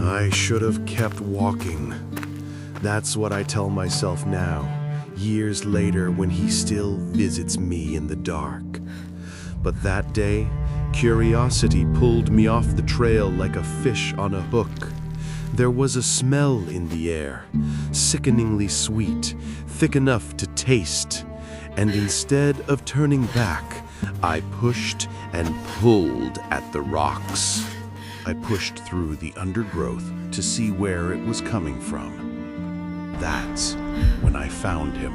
I should have kept walking. That's what I tell myself now, years later when he still visits me in the dark. But that day, curiosity pulled me off the trail like a fish on a hook. There was a smell in the air, sickeningly sweet, thick enough to taste. And instead of turning back, I pushed and pulled at the rocks. I pushed through the undergrowth to see where it was coming from. That's when I found him.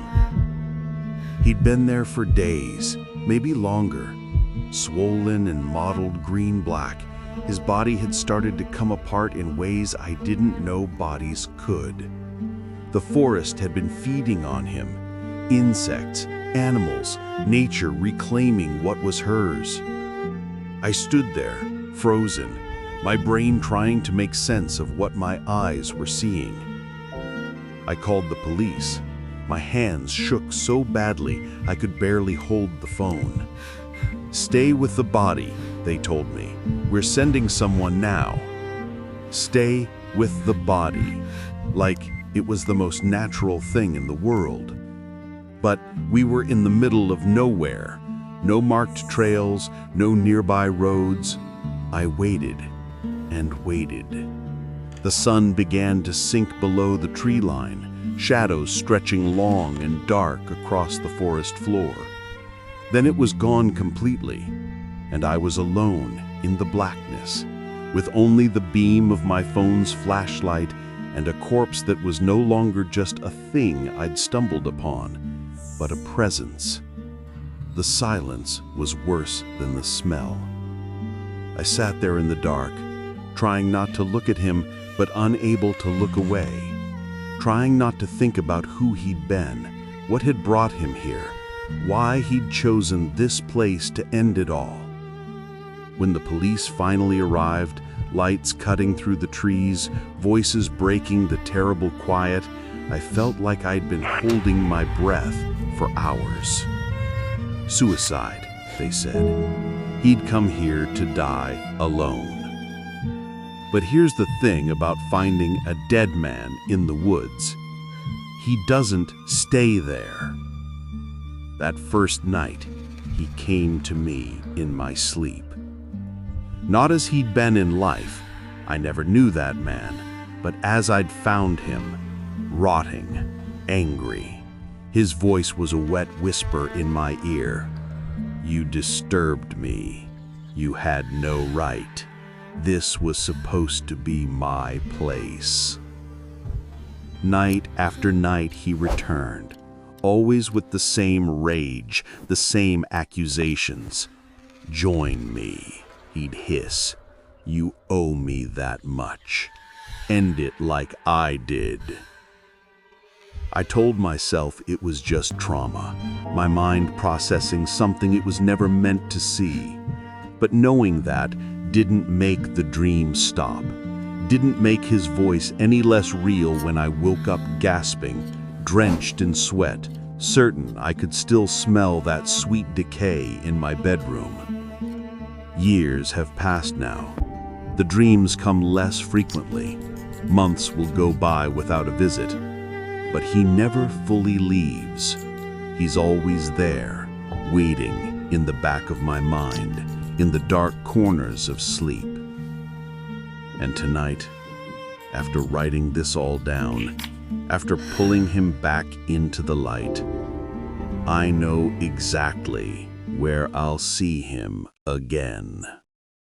He'd been there for days, maybe longer. Swollen and mottled green-black, his body had started to come apart in ways I didn't know bodies could. The forest had been feeding on him. Insects, animals, nature reclaiming what was hers. I stood there, frozen, my brain trying to make sense of what my eyes were seeing. I called the police. My hands shook so badly I could barely hold the phone. "Stay with the body," they told me. "We're sending someone now." Stay with the body, like it was the most natural thing in the world. But we were in the middle of nowhere. No marked trails, no nearby roads. I waited and waited. The sun began to sink below the tree line, shadows stretching long and dark across the forest floor. Then it was gone completely, and I was alone in the blackness, with only the beam of my phone's flashlight and a corpse that was no longer just a thing I'd stumbled upon, but a presence. The silence was worse than the smell. I sat there in the dark, trying not to look at him, but unable to look away, trying not to think about who he'd been, what had brought him here, why he'd chosen this place to end it all. When the police finally arrived, lights cutting through the trees, voices breaking the terrible quiet, I felt like I'd been holding my breath for hours. Suicide, they said. He'd come here to die alone. But here's the thing about finding a dead man in the woods. He doesn't stay there. That first night, he came to me in my sleep. Not as he'd been in life, I never knew that man, but as I'd found him, rotting, angry. His voice was a wet whisper in my ear. "You disturbed me. You had no right. This was supposed to be my place." Night after night he returned, always with the same rage, the same accusations. "Join me," he'd hiss. "You owe me that much. End it like I did." I told myself it was just trauma, my mind processing something it was never meant to see. But knowing that didn't make the dream stop, didn't make his voice any less real when I woke up gasping, drenched in sweat, certain I could still smell that sweet decay in my bedroom. Years have passed now. The dreams come less frequently. Months will go by without a visit. But he never fully leaves. He's always there, waiting in the back of my mind, in the dark corners of sleep. And tonight, after writing this all down, after pulling him back into the light, I know exactly where I'll see him again.